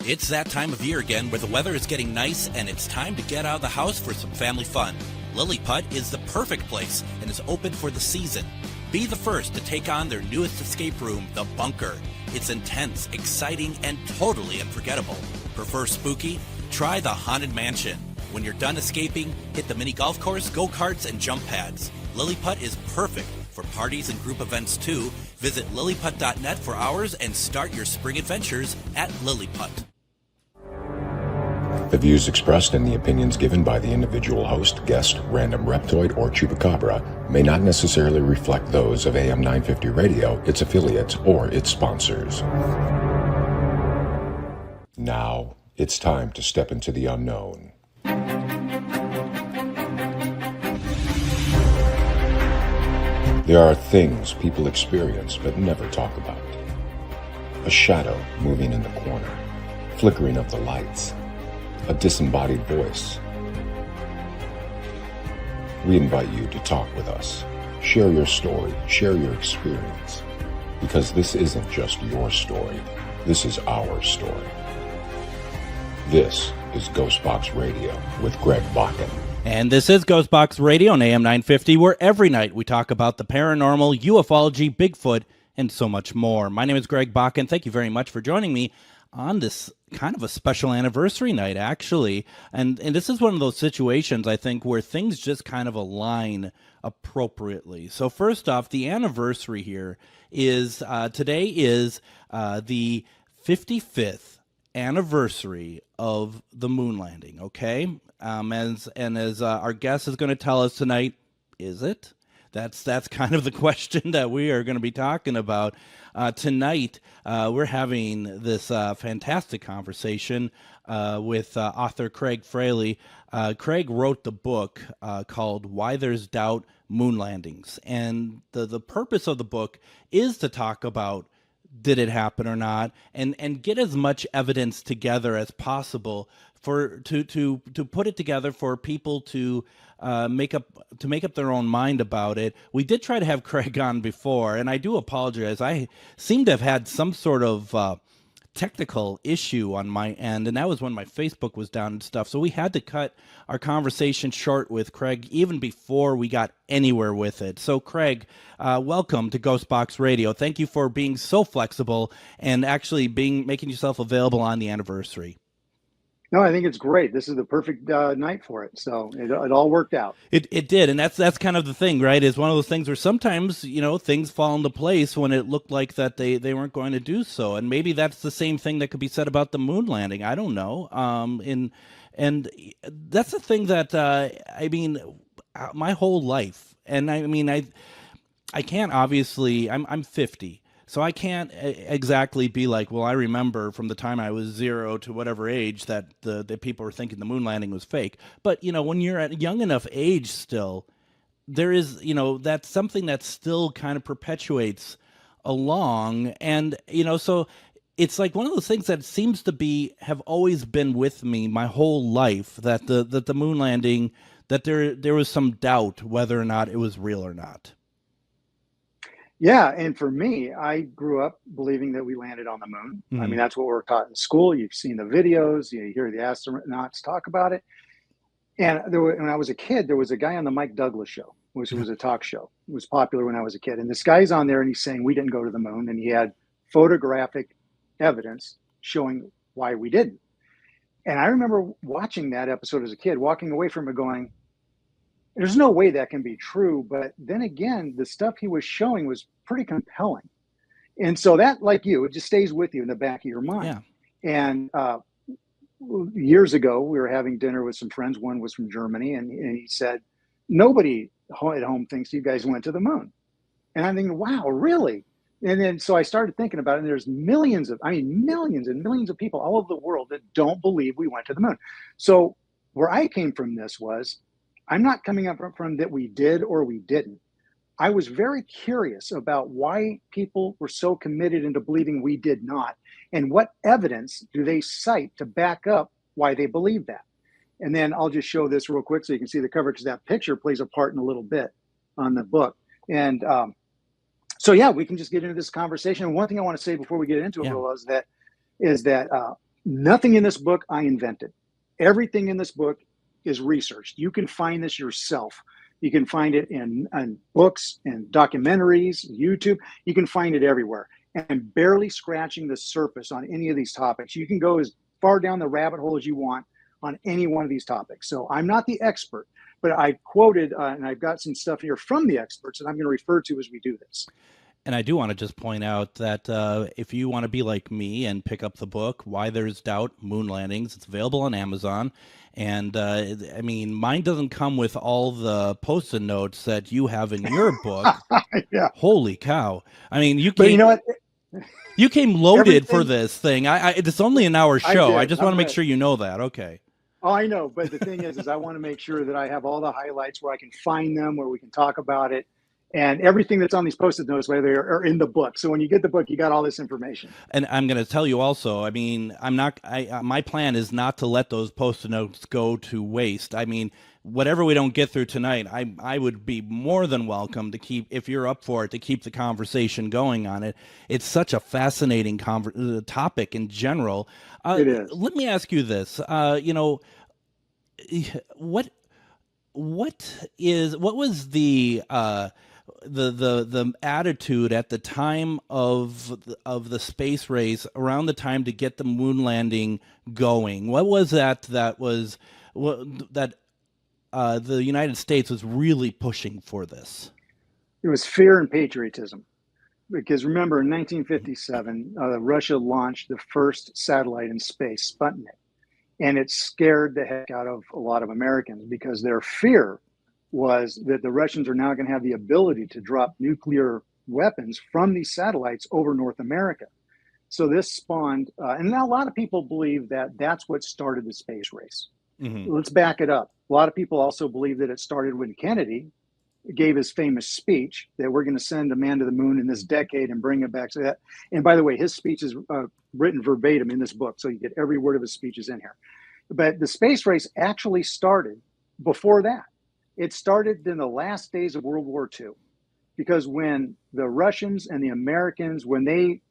It's that time of year again where the weather is getting nice and it's time to get out of the house for some family fun. Lilliput is the perfect place and is open for the season. Be the first to take on their newest escape room, The Bunker. It's intense, exciting, and totally unforgettable. Prefer spooky? Try the Haunted Mansion. When you're done escaping, hit the mini golf course, go-karts, and jump pads. Lilliput is perfect for parties and group events too. Visit lilliput.net for hours and start your spring adventures at Lilliput. The views expressed and the opinions given by the individual host, guest, random reptoid, or chupacabra may not necessarily reflect those of AM 950 Radio, its affiliates, or its sponsors. Now, it's time to step into the unknown. There are things people experience but never talk about. A shadow moving in the corner, flickering of the lights, a disembodied voice. We invite you to talk with us. Share your story, share your experience. Because this isn't just your story, this is our story. This is GhostBox Radio with Greg Bakun. And this is GhostBox Radio on AM 950, where every night we talk about the paranormal, ufology, Bigfoot, and so much more. My name is Greg Bakun. Thank you very much for joining me on this kind of a special anniversary night, actually. And this is one of those situations, I think, where things just kind of align appropriately. So first off, the anniversary here is, today is the 55th anniversary of the moon landing, okay? As our guest is going to tell us tonight, is it? That's kind of the question that we are going to be talking about tonight. We're having this fantastic conversation with author Craig Fraley. Craig wrote the book called Why There's Doubt, Moon Landings. And the purpose of the book is to talk about did it happen or not, and get as much evidence together as possible to put it together for people to make up their own mind about it. We did try to have Craig on before, and I do apologize. I seem to have had some sort of technical issue on my end, and that was when my Facebook was down and stuff. So we had to cut our conversation short with Craig even before we got anywhere with it. So Craig, welcome to GhostBox Radio. Thank you for being so flexible and actually making yourself available on the anniversary. No, I think it's great. This is the perfect night for it. So it all worked out. It did. And that's kind of the thing, right? Is one of those things where sometimes, things fall into place when it looked like that they weren't going to do so. And maybe that's the same thing that could be said about the moon landing. I don't know. And that's the thing that, my whole life, and I can't obviously, I'm 50. So I can't exactly be like, well, I remember from the time I was 0 to whatever age that the people were thinking the moon landing was fake. But, when you're at a young enough age still, there is, that's something that still kind of perpetuates along. And, so it's like one of those things that seems to have always been with me my whole life, that the moon landing, that there was some doubt whether or not it was real or not. Yeah, and for me, I grew up believing that we landed on the moon. Mm-hmm. That's what we're taught in school. You've seen the videos, you hear the astronauts talk about it. And when I was a kid, there was a guy on the Mike Douglas show, which was a talk show. It was popular when I was a kid. And this guy's on there and he's saying we didn't go to the moon. And he had photographic evidence showing why we didn't. And I remember watching that episode as a kid, walking away from it going, there's no way that can be true. But then again, the stuff he was showing was pretty compelling. And so that, like you, it just stays with you in the back of your mind. Yeah. And years ago, we were having dinner with some friends. One was from Germany. And he said, nobody at home thinks you guys went to the moon. And I'm thinking, wow, really? And then so I started thinking about it. And there's millions and millions of people all over the world that don't believe we went to the moon. So where I came from this was, I'm not coming up from that we did or we didn't. I was very curious about why people were so committed into believing we did not, and what evidence do they cite to back up why they believe that. And then I'll just show this real quick so you can see the cover, because that picture plays a part in a little bit on the book. And so, yeah, we can just get into this conversation. And one thing I want to say before we get into it is that Nothing in this book I invented. Everything in this book is researched. You can find this yourself. You can find it in books and documentaries, YouTube. You can find it everywhere. And barely scratching the surface on any of these topics. You can go as far down the rabbit hole as you want on any one of these topics. So I'm not the expert, but I quoted, and I've got some stuff here from the experts that I'm going to refer to as we do this. And I do want to just point out that if you want to be like me and pick up the book, Why There's Doubt, Moon Landings, it's available on Amazon. And I mean, mine doesn't come with all the Post-it notes that you have in your book. Yeah. Holy cow. I mean, But you know what? You came loaded for this thing. It's only an hour show. I just want to make sure you know that. Okay. Oh, I know. But the thing is I want to make sure that I have all the highlights where I can find them, where we can talk about it. And everything that's on these Post-it notes, whether are in the book. So when you get the book, you got all this information. And I'm going to tell you also, I mean, my plan is not to let those Post-it notes go to waste. I mean, whatever we don't get through tonight, I would be more than welcome to keep, if you're up for it, to keep the conversation going on it. It's such a fascinating topic in general. It is. Let me ask you this, what was the attitude at the time of the space race, around the time to get the moon landing going? What was that the United States was really pushing for this? It was fear and patriotism. Because remember, in 1957, Russia launched the first satellite in space, Sputnik. And it scared the heck out of a lot of Americans because their fear was that the Russians are now going to have the ability to drop nuclear weapons from these satellites over North America. So this spawned, and now a lot of people believe that that's what started the space race. Mm-hmm. Let's back it up. A lot of people also believe that it started when Kennedy gave his famous speech that we're going to send a man to the moon in this decade and bring it back to that. And by the way, his speech is written verbatim in this book, so you get every word of his speech is in here. But the space race actually started before that. It started in the last days of World War II, because when the Russians and the Americans, when they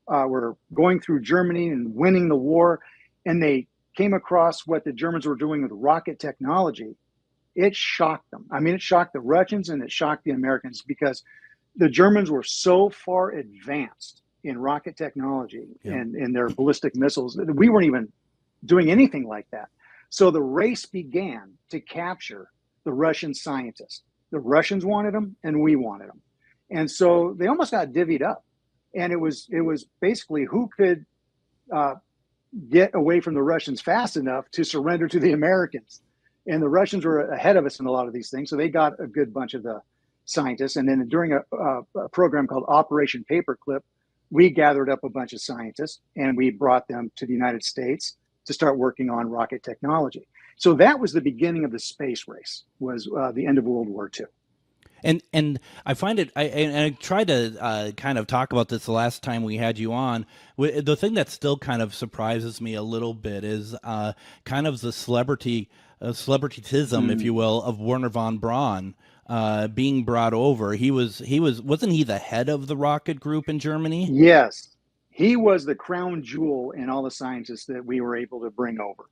were going through Germany and winning the war, and they came across what the Germans were doing with rocket technology, it shocked them. I mean, it shocked the Russians and it shocked the Americans because the Germans were so far advanced in rocket technology and in their ballistic missiles that we weren't even doing anything like that. So the race began to capture the Russian scientists. The Russians wanted them and we wanted them. And so they almost got divvied up. And it was basically who could get away from the Russians fast enough to surrender to the Americans. And the Russians were ahead of us in a lot of these things. So they got a good bunch of the scientists. And then during a program called Operation Paperclip, we gathered up a bunch of scientists and we brought them to the United States to start working on rocket technology. So that was the beginning of the space race, was the end of World War II. And I find it, I tried to kind of talk about this the last time we had you on. The thing that still kind of surprises me a little bit is kind of the celebrityism, if you will, of Wernher von Braun being brought over. Wasn't he the head of the rocket group in Germany? Yes, he was the crown jewel in all the scientists that we were able to bring over.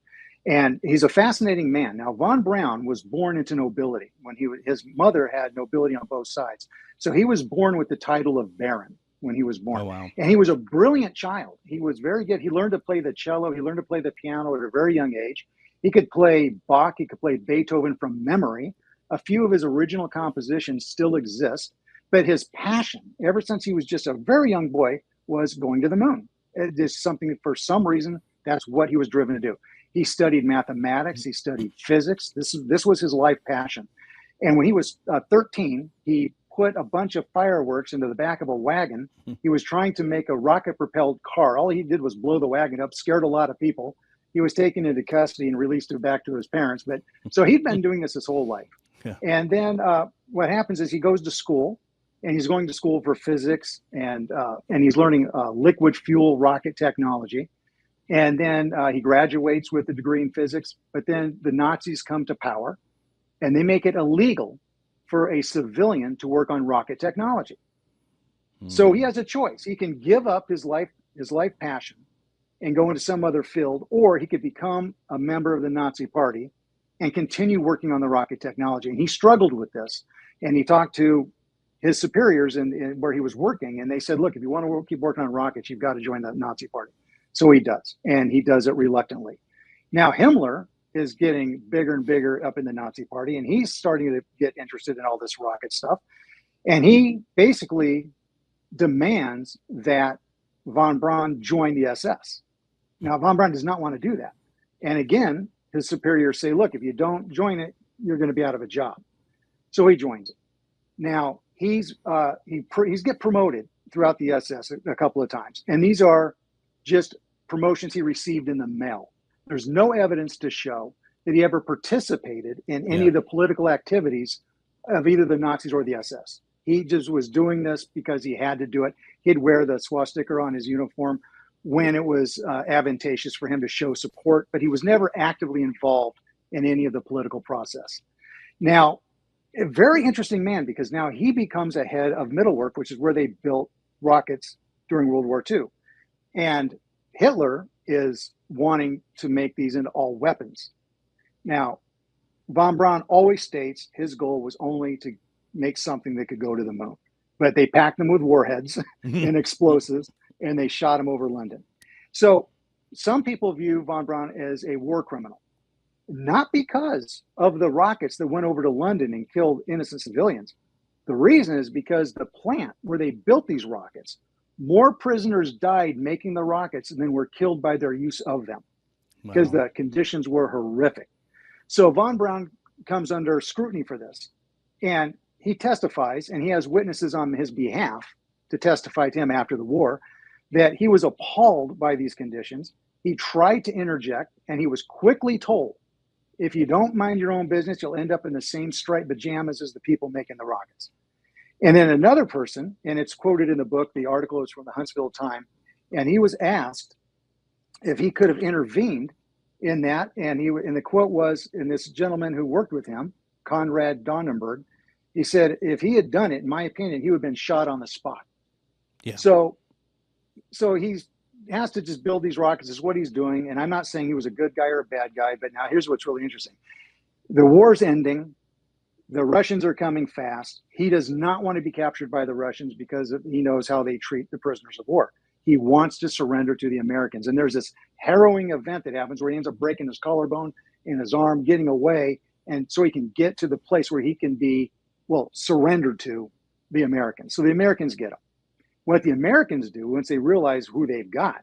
And he's a fascinating man. Now, von Braun was born into nobility when his mother had nobility on both sides. So he was born with the title of Baron when he was born. Oh, wow. And he was a brilliant child. He was very good. He learned to play the cello. He learned to play the piano at a very young age. He could play Bach. He could play Beethoven from memory. A few of his original compositions still exist. But his passion, ever since he was just a very young boy, was going to the moon. It is something that for some reason, that's what he was driven to do. He studied mathematics. He studied physics. This was his life passion. And when he was 13, he put a bunch of fireworks into the back of a wagon. He was trying to make a rocket-propelled car. All he did was blow the wagon up, scared a lot of people. He was taken into custody and released back to his parents. But so he'd been doing this his whole life. Yeah. And then what happens is he goes to school, and he's going to school for physics, and he's learning liquid fuel rocket technology. And then he graduates with a degree in physics, but then the Nazis come to power and they make it illegal for a civilian to work on rocket technology. So he has a choice. He can give up his life passion and go into some other field, or he could become a member of the Nazi Party and continue working on the rocket technology. And he struggled with this. And he talked to his superiors in where he was working, and they said, look, if you want to keep working on rockets, you've got to join the Nazi Party. So he does, and he does it reluctantly. Now, Himmler is getting bigger and bigger up in the Nazi Party, and he's starting to get interested in all this rocket stuff. And he basically demands that von Braun join the SS. Now, von Braun does not want to do that. And again, his superiors say, look, if you don't join it, you're going to be out of a job. So he joins it. Now, he's get promoted throughout the SS a couple of times. And these are just promotions he received in the mail. There's no evidence to show that he ever participated in any of the political activities of either the Nazis or the SS. He just was doing this because he had to do it. He'd wear the swastika on his uniform when it was advantageous for him to show support, but he was never actively involved in any of the political process. Now, a very interesting man, because now he becomes a head of Mittelwerk, which is where they built rockets during World War II. And Hitler is wanting to make these into all weapons. Now, von Braun always states his goal was only to make something that could go to the moon. But they packed them with warheads and explosives, and they shot him over London. So some people view von Braun as a war criminal, not because of the rockets that went over to London and killed innocent civilians. The reason is because the plant where they built these rockets, more prisoners died making the rockets than were killed by their use of them, because the conditions were horrific. So von Braun comes under scrutiny for this, and he testifies, and he has witnesses on his behalf to testify to him after the war, that he was appalled by these conditions. He tried to interject, and he was quickly told, if you don't mind your own business, you'll end up in the same striped pajamas as the people making the rockets. And then another person, and it's quoted in the book, the article is from the Huntsville Times, and he was asked if he could have intervened in that. And the quote was, and this gentleman who worked with him, Conrad Donnenberg, he said, if he had done it, in my opinion, he would have been shot on the spot. Yeah. So he has to just build these rockets, is what he's doing. And I'm not saying he was a good guy or a bad guy, but now here's what's really interesting. The war's ending. The Russians are coming fast. He does not want to be captured by the Russians because he knows how they treat the prisoners of war. He wants to surrender to the Americans. And there's this harrowing event that happens where he ends up breaking his collarbone and his arm, getting away. And so he can get to the place where he can be, surrendered to the Americans. So the Americans get him. What the Americans do, once they realize who they've got,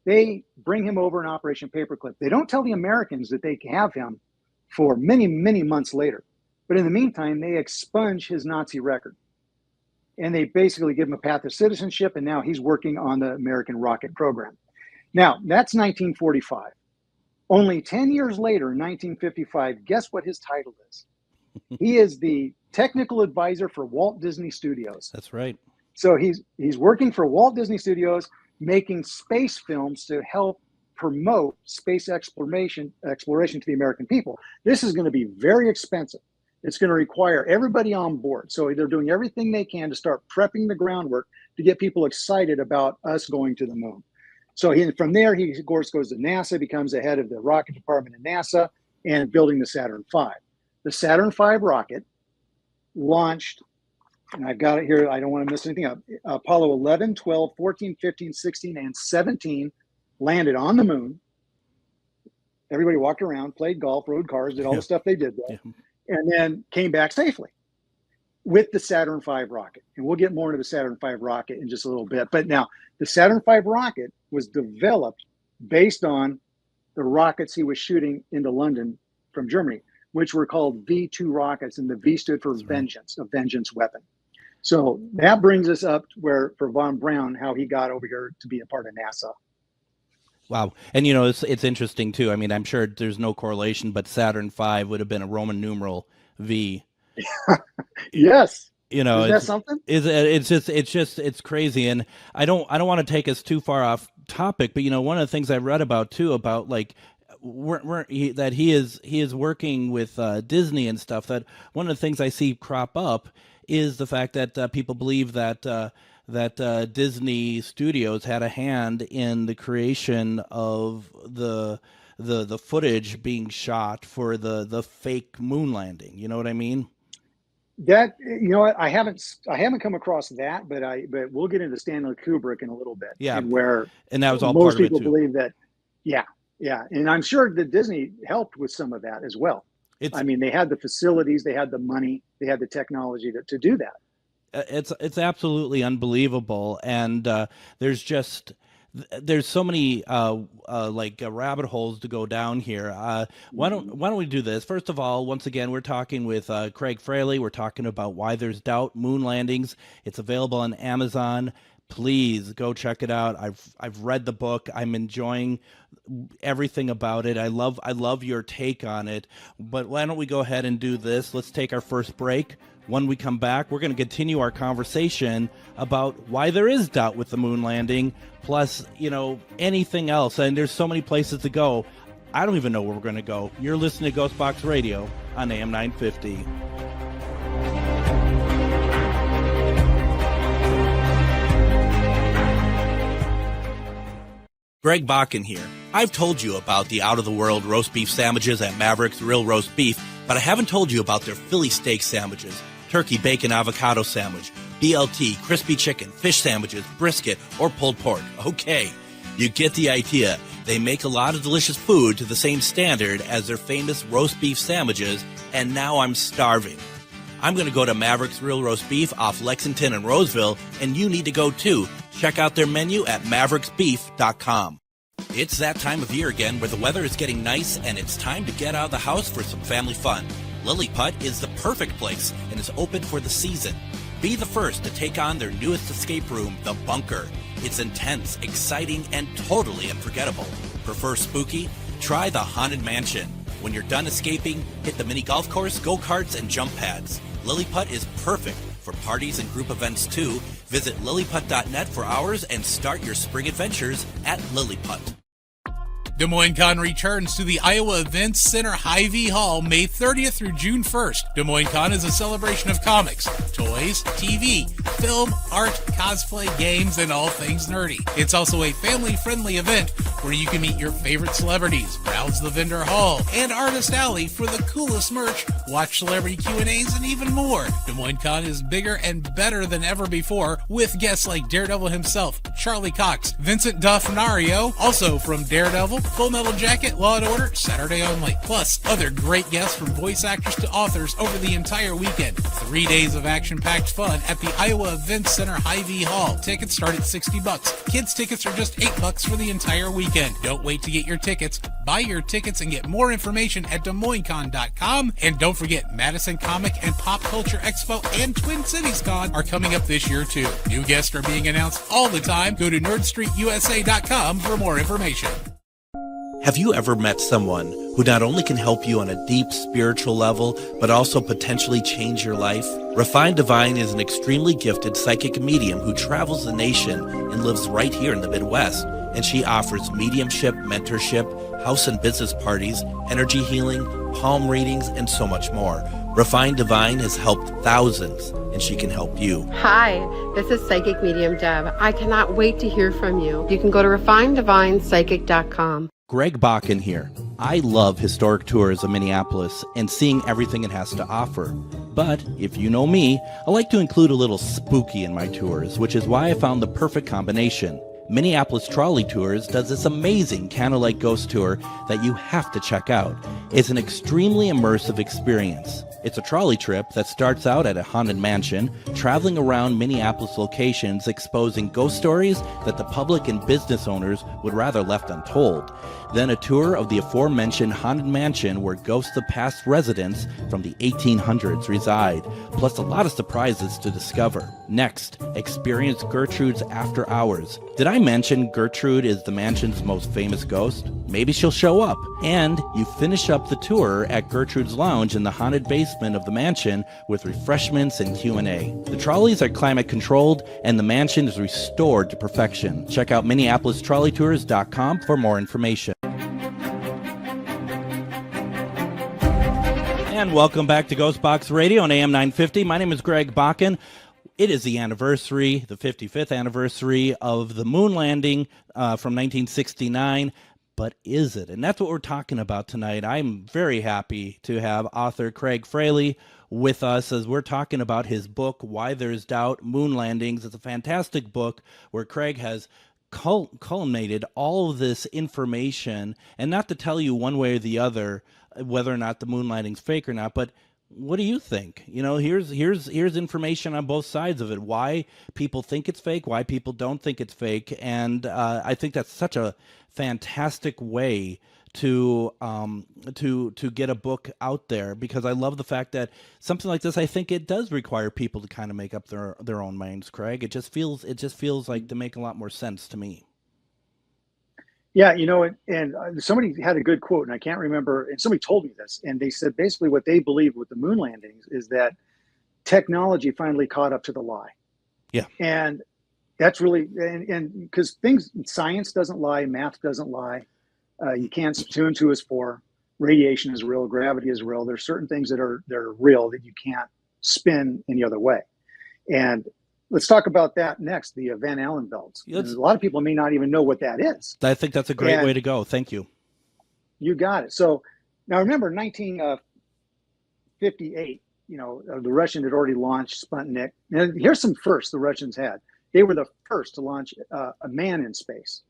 they bring him over in Operation Paperclip. They don't tell the Americans that they have him for many, many months later. But in the meantime, they expunge his Nazi record. And they basically give him a path to citizenship, and now he's working on the American rocket program. Now, that's 1945. Only 10 years later, in 1955, guess what his title is? He is the technical advisor for Walt Disney Studios. That's right. So he's working for Walt Disney Studios, making space films to help promote space exploration to the American people. This is going to be very expensive. It's going to require everybody on board. So they're doing everything they can to start prepping the groundwork to get people excited about us going to the moon. So from there, he, of course, goes to NASA, becomes the head of the rocket department at NASA, and building the Saturn V. The Saturn V rocket launched, and I've got it here, I don't want to mess anything up, Apollo 11, 12, 14, 15, 16, and 17 landed on the moon. Everybody walked around, played golf, rode cars, did all the stuff they did there. Yeah. And then came back safely with the Saturn V rocket. And we'll get more into the Saturn V rocket in just a little bit. But now, the Saturn V rocket was developed based on the rockets he was shooting into London from Germany, which were called V2 rockets. And the V stood for vengeance, a vengeance weapon. So that brings us up where, for von Braun, how he got over here to be a part of NASA. Wow. And, it's interesting, too. I mean, I'm sure there's no correlation, but Saturn V would have been a Roman numeral V. Yes. Is that something? It's crazy. And I don't want to take us too far off topic, but, one of the things I read about, too, about like that he is working with Disney and stuff, that one of the things I see crop up is the fact that people believe that that Disney Studios had a hand in the creation of the footage being shot for the fake moon landing. You know what I mean? That, you know what, I haven't come across that, but we'll get into Stanley Kubrick in a little bit. Yeah, and that was all most part of it people too. believe that. Yeah, and I'm sure that Disney helped with some of that as well. I mean, they had the facilities, they had the money, they had the technology to do that. It's absolutely unbelievable, and there's so many rabbit holes to go down here. Why don't we do this? First of all, once again, we're talking with Craig Fraley. We're talking about Why There's Doubt, Moon Landings. It's available on Amazon. Please go check it out. I've read the book. I'm enjoying everything about it. I love your take on it. But why don't we go ahead and do this? Let's take our first break. When we come back, we're going to continue our conversation about why there is doubt with the moon landing, plus, anything else. And there's so many places to go. I don't even know where we're going to go. You're listening to GhostBox Radio on AM 950. Greg Bakun here. I've told you about the out-of-the-world roast beef sandwiches at Maverick's Real Roast Beef, but I haven't told you about their Philly steak sandwiches, turkey bacon avocado sandwich, BLT, crispy chicken, fish sandwiches, brisket, or pulled pork. Okay, you get the idea. They make a lot of delicious food to the same standard as their famous roast beef sandwiches, and now I'm starving. I'm going to go to Maverick's Real Roast Beef off Lexington and Roseville, and you need to go too. Check out their menu at mavericksbeef.com. It's that time of year again where the weather is getting nice and it's time to get out of the house for some family fun. Lily Putt is the perfect place and is open for the season. Be the first to take on their newest escape room, The Bunker. It's intense, exciting, and totally unforgettable. Prefer spooky? Try the Haunted Mansion. When you're done escaping, hit the mini golf course, go-karts, and jump pads. Lily Putt is perfect for parties and group events too. Visit lilyputt.net for hours and start your spring adventures at Lilyputt. Des Moines Con returns to the Iowa Events Center Hy-Vee Hall May 30th through June 1st. Des Moines Con is a celebration of comics, toys, TV, film, art, cosplay, games, and all things nerdy. It's also a family-friendly event where you can meet your favorite celebrities, browse the vendor hall and artist alley for the coolest merch, watch celebrity Q&As, and even more. Des Moines Con is bigger and better than ever before, with guests like Daredevil himself, Charlie Cox, Vincent D'Onofrio, also from Daredevil, Full Metal Jacket, Law & Order, Saturday Only, plus other great guests from voice actors to authors over the entire weekend. 3 days of action-packed fun at the Iowa Events Center Hy-Vee Hall. Tickets start at $60. Kids tickets are just $8 for the entire weekend. Don't wait to get your tickets. Buy your tickets and get more information at DesMoinesCon.com. And don't forget, Madison Comic and Pop Culture Expo and Twin Cities Con are coming up this year too. New guests are being announced all the time. Go to NerdStreetUSA.com for more information. Have you ever met someone who not only can help you on a deep spiritual level, but also potentially change your life? Refined Divine is an extremely gifted psychic medium who travels the nation and lives right here in the Midwest. And she offers mediumship, mentorship, house and business parties, energy healing, palm readings, and so much more. Refined Divine has helped thousands, and she can help you. Hi, this is Psychic Medium Deb. I cannot wait to hear from you. You can go to refineddivinepsychic.com. Greg Bakun here. I love historic tours of Minneapolis and seeing everything it has to offer. But if you know me, I like to include a little spooky in my tours, which is why I found the perfect combination. Minneapolis Trolley Tours does this amazing candlelight ghost tour that you have to check out. It's an extremely immersive experience. It's a trolley trip that starts out at a haunted mansion, traveling around Minneapolis locations exposing ghost stories that the public and business owners would rather left untold. Then a tour of the aforementioned haunted mansion where ghosts of past residents from the 1800s reside, plus a lot of surprises to discover. Next, experience Gertrude's After Hours. Did I mention Gertrude is the mansion's most famous ghost? Maybe she'll show up. And you finish up the tour at Gertrude's Lounge in the haunted basement of the mansion with refreshments and Q&A. The trolleys are climate controlled and the mansion is restored to perfection. Check out MinneapolisTrolleyTours.com for more information. And welcome back to GhostBox Radio on AM 950. My name is Greg Bakun. It is the anniversary, the 55th anniversary of the moon landing from 1969. But is it? And that's what we're talking about tonight. I'm very happy to have author Craig Fraley with us as we're talking about his book, Why There's Doubt, Moon Landings. It's a fantastic book where Craig has culminated all of this information, and not to tell you one way or the other whether or not the moon landing's fake or not, but what do you think? You know, here's information on both sides of it. Why people think it's fake, why people don't think it's fake, and I think that's such a fantastic way to get a book out there, because I love the fact that something like this, I think it does require people to kind of make up their own minds, Craig. It just feels like to make a lot more sense to me. Yeah, you know, and somebody had a good quote, and I can't remember, and somebody told me this, and they said basically what they believe with the moon landings is that technology finally caught up to the lie. Yeah. And that's really, and because science doesn't lie, math doesn't lie. You can't, 2 and 2 is 4. Radiation is real, gravity is real. There's certain things they're real that you can't spin any other way. And let's talk about that next, the Van Allen belts. A lot of people may not even know what that is. I think that's a great way to go. Thank you. You got it. So now remember 1958, you know, the Russian had already launched Sputnik. Now, here's some firsts the Russians had. They were the first to launch a man in space.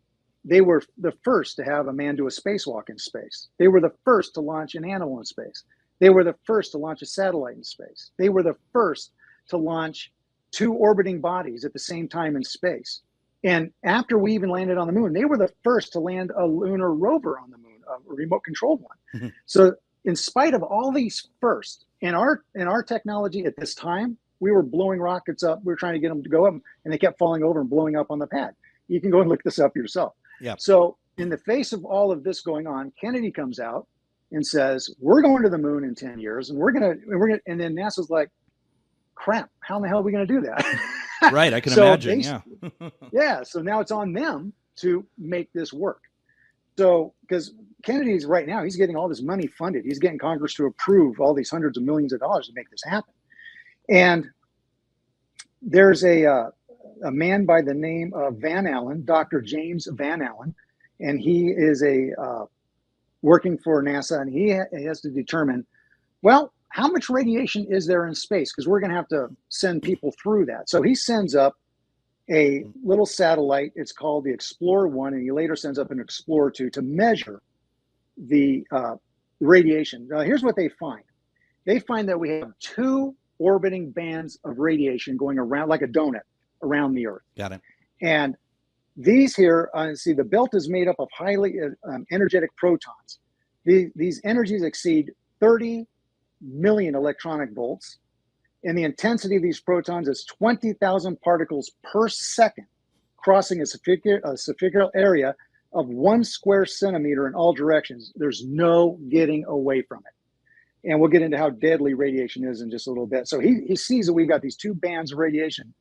They were the first to have a man do a spacewalk in space. They were the first to launch an animal in space. They were the first to launch a satellite in space. They were the first to launch 2 orbiting bodies at the same time in space. And after we even landed on the moon, they were the first to land a lunar rover on the moon, a remote controlled one. Mm-hmm. So in spite of all these firsts, in our technology at this time, we were blowing rockets up. We were trying to get them to go up, and they kept falling over and blowing up on the pad. You can go and look this up yourself. Yeah. So in the face of all of this going on, Kennedy comes out and says, we're going to the moon in 10 years, and we're gonna, and then NASA's like, crap, how in the hell are we going to do that? Right, I can imagine, yeah. Yeah, so now it's on them to make this work. So, because Kennedy's right now, he's getting all this money funded. He's getting Congress to approve all these hundreds of millions of dollars to make this happen. And there's a man by the name of Van Allen, Dr. James Van Allen, and he is working for NASA, and he has to determine, well, how much radiation is there in space? Because we're going to have to send people through that. So he sends up a little satellite. It's called the Explorer 1, and he later sends up an Explorer 2 to measure the radiation. Now, here's what they find. They find that we have 2 orbiting bands of radiation going around like a donut around the Earth. Got it. And these here, see, the belt is made up of highly energetic protons. These energies exceed 30 million electronic volts, and the intensity of these protons is 20,000 particles per second, crossing a spherical area of 1 square centimeter in all directions. There's no getting away from it. And we'll get into how deadly radiation is in just a little bit. So he sees that we've got these 2 bands of radiation,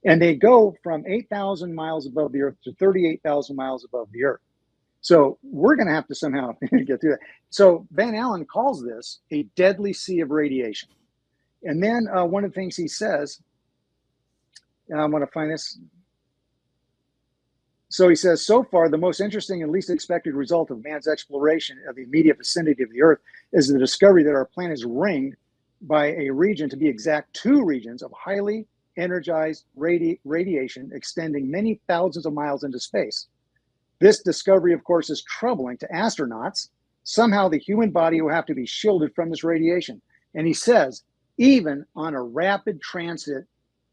and they go from 8,000 miles above the Earth to 38,000 miles above the Earth. So we're going to have to somehow get through that. So Van Allen calls this a deadly sea of radiation. And then one of the things he says, and I'm going to find this. So he says, so far, the most interesting and least expected result of man's exploration of the immediate vicinity of the Earth is the discovery that our planet is ringed by a region, to be exact, 2 regions of highly energized radiation extending many thousands of miles into space. This discovery, of course, is troubling to astronauts. Somehow the human body will have to be shielded from this radiation. And he says, even on a rapid transit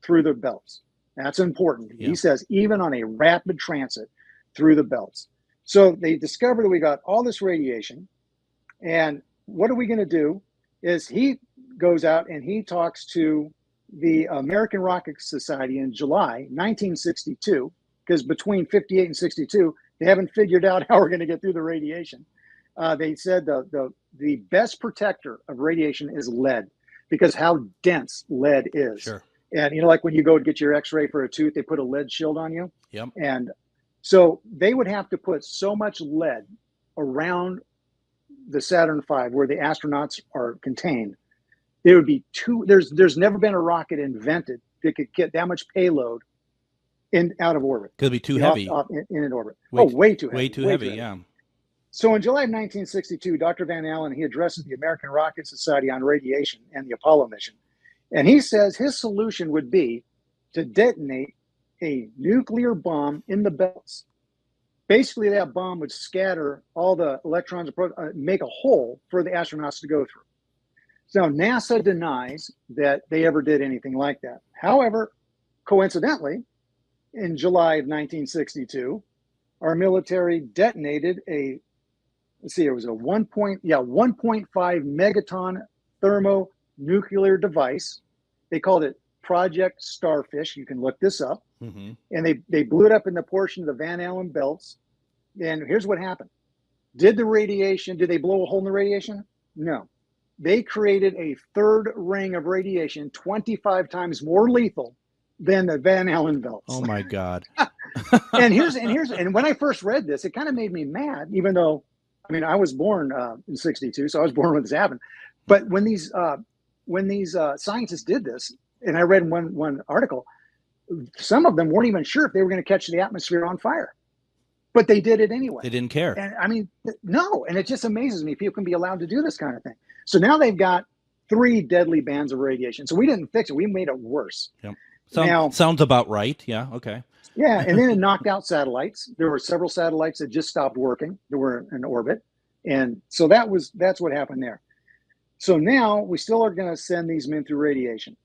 through the belts. That's important. Yeah. He says, even on a rapid transit through the belts. So they discovered that we got all this radiation. And what are we going to do is he goes out and he talks to the American Rocket Society in July 1962, because between 58 and 62, they haven't figured out how we're going to get through the radiation. They said the best protector of radiation is lead, because how dense lead is. Sure. And, you know, like when you go to get your x-ray for a tooth, they put a lead shield on you. Yep. And so they would have to put so much lead around the Saturn V where the astronauts are contained. There would be there's never been a rocket invented that could get that much payload out of orbit. Could be too heavy. In an orbit. Way too heavy. Way too heavy, yeah. So in July of 1962, Dr. Van Allen, he addresses the American Rocket Society on radiation and the Apollo mission. And he says his solution would be to detonate a nuclear bomb in the belts. Basically, that bomb would scatter all the electrons, make a hole for the astronauts to go through. So NASA denies that they ever did anything like that. However, coincidentally, in July of 1962, our military detonated it was a 1.5 megaton thermonuclear device. They called it Project Starfish. You can look this up. Mm-hmm. And they blew it up in the portion of the Van Allen belts. And here's what happened. Did they blow a hole in the radiation? No. They created a third ring of radiation 25 times more lethal than the Van Allen belts. Oh my God. and when I first read this, it kind of made me mad, even though, I mean, I was born in 62, so I was born when this happened. But when these scientists did this, and I read one article, some of them weren't even sure if they were going to catch the atmosphere on fire, but they did it anyway. They didn't care. And I mean, no, and it just amazes me people can be allowed to do this kind of thing. So now they've got 3 deadly bands of radiation. So we didn't fix it; we made it worse. Yep. Sounds about right. Yeah. Okay. Yeah, and then it knocked out satellites. There were several satellites that just stopped working. They were in orbit, and so that's what happened there. So now we still are going to send these men through radiation.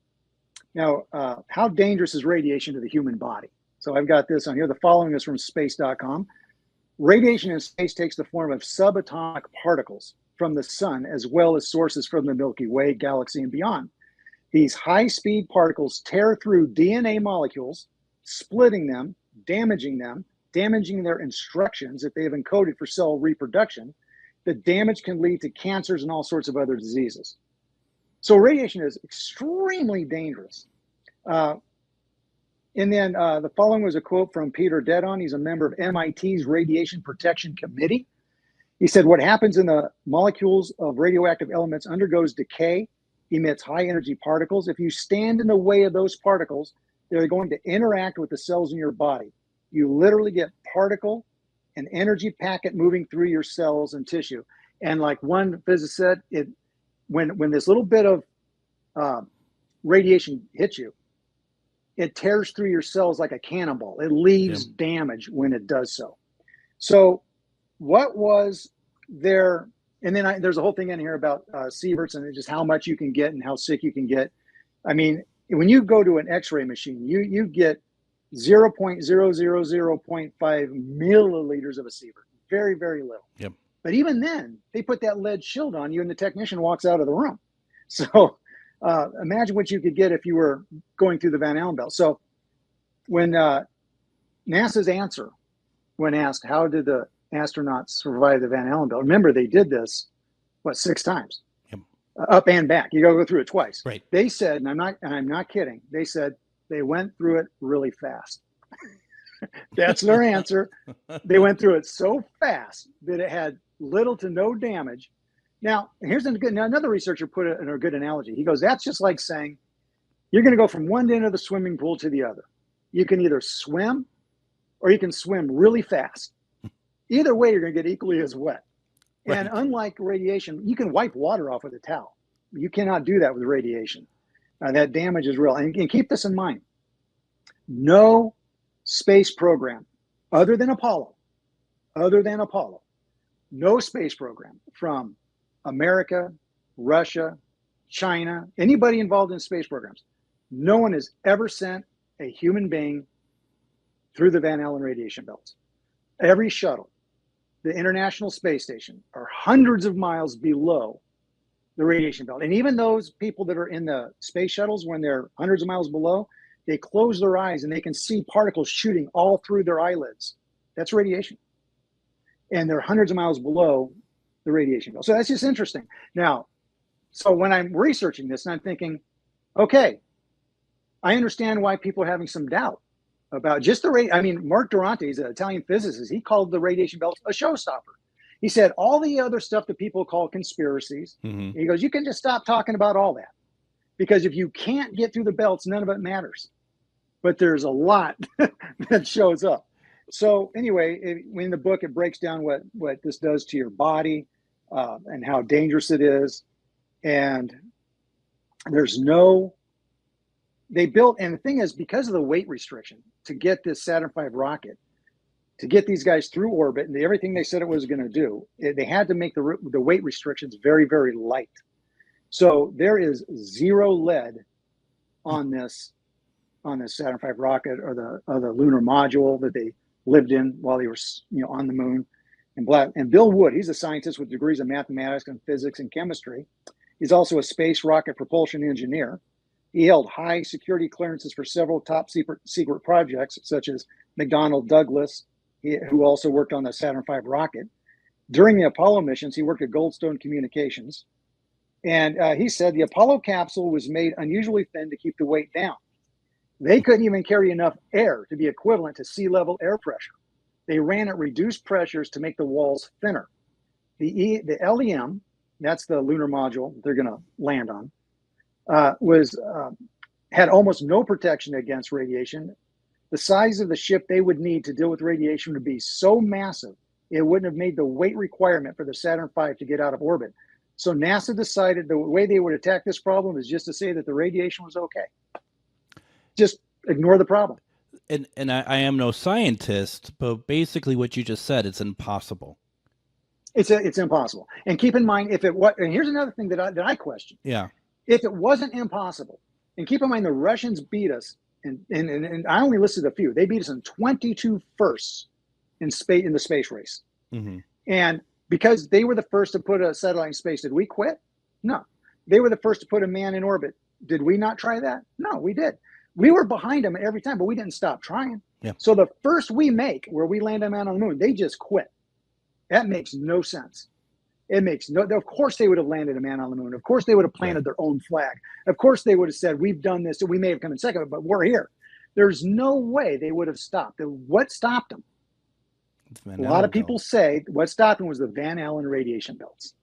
Now, how dangerous is radiation to the human body? So I've got this on here. The following is from space.com. Radiation in space takes the form of subatomic particles from the sun, as well as sources from the Milky Way, galaxy, and beyond. These high-speed particles tear through DNA molecules, splitting them, damaging their instructions that they have encoded for cell reproduction. The damage can lead to cancers and all sorts of other diseases. So radiation is extremely dangerous. And then the following was a quote from Peter Dedon. He's a member of MIT's Radiation Protection Committee. He said, what happens in the molecules of radioactive elements undergoes decay, emits high energy particles. If you stand in the way of those particles, they're going to interact with the cells in your body. You literally get particle and energy packet moving through your cells and tissue. And like one physicist said, when this little bit of radiation hits you, it tears through your cells like a cannonball. It leaves damage when it does so. So what was there? And then there's a whole thing in here about sieverts and just how much you can get and how sick you can get. I mean, when you go to an X-ray machine, you get 0.000.5 milliliters of a sievert. Very, very little. Yep. But even then, they put that lead shield on you and the technician walks out of the room. So imagine what you could get if you were going through the Van Allen belt. So when NASA's answer, when asked, how did the astronauts survive the Van Allen belt? Remember, they did this, 6 times? Yep. Up and back. You got to go through it twice. Right. They said, and I'm not kidding, they said they went through it really fast. That's their answer. They went through it so fast that it had little to no damage. Now, here's another researcher put it in a good analogy. He goes, that's just like saying you're going to go from one end of the swimming pool to the other. You can either swim or you can swim really fast. Either way, you're going to get equally as wet. Right. And unlike radiation, you can wipe water off with a towel. You cannot do that with radiation. That damage is real. And keep this in mind. No space program other than Apollo, no space program from America, Russia, China, anybody involved in space programs, no one has ever sent a human being through the Van Allen radiation belts. Every shuttle, the International Space Station, are hundreds of miles below the radiation belt. And even those people that are in the space shuttles, when they're hundreds of miles below, they close their eyes and they can see particles shooting all through their eyelids. That's radiation. And they're hundreds of miles below the radiation belt. So that's just interesting. Now, so when I'm researching this and I'm thinking, okay, I understand why people are having some doubt about just the rate. I mean, Mark Durante is an Italian physicist. He called the radiation belt a showstopper. He said all the other stuff that people call conspiracies, he goes, you can just stop talking about all that. because if you can't get through the belts, none of it matters. But there's a lot that shows up. So anyway, in the book, it breaks down what this does to your body and how dangerous it is. And they built, and the thing is, because of the weight restriction to get this Saturn V rocket, to get these guys through orbit and everything they said it was going to do, they had to make the weight restrictions very, very light. So there is zero lead on this Saturn V rocket or the lunar module that they lived in while they were on the moon. And Bill Wood, he's a scientist with degrees in mathematics and physics and chemistry. He's also a space rocket propulsion engineer. He held high security clearances for several top secret projects, such as McDonnell Douglas, who also worked on the Saturn V rocket. During the Apollo missions, he worked at Goldstone Communications. And he said the Apollo capsule was made unusually thin to keep the weight down. They couldn't even carry enough air to be equivalent to sea level air pressure. They ran at reduced pressures to make the walls thinner. The LEM, that's the lunar module they're going to land on, had almost no protection against radiation. The size of the ship they would need to deal with radiation would be so massive, it wouldn't have made the weight requirement for the Saturn V to get out of orbit. So NASA decided the way they would attack this problem is just to say that the radiation was okay. Just ignore the problem. And I am no scientist, but basically what you just said, it's impossible. It's impossible. And keep in mind, and here's another thing that I question. Yeah. If it wasn't impossible, and keep in mind the Russians beat us, and I only listed a few. They beat us in 22 firsts in the space race. Mm-hmm. And because they were the first to put a satellite in space, did we quit? No. They were the first to put a man in orbit. Did we not try that? No, we did. We were behind them every time, but we didn't stop trying. Yeah. So the first we make, where we land a man on the moon, they just quit. That makes no sense. Of course they would have landed a man on the moon. Of course they would have planted their own flag. Of course they would have said, we've done this. We may have come in second, but we're here. There's no way they would have stopped. What stopped them? A lot of people say what stopped them was the Van Allen radiation belts.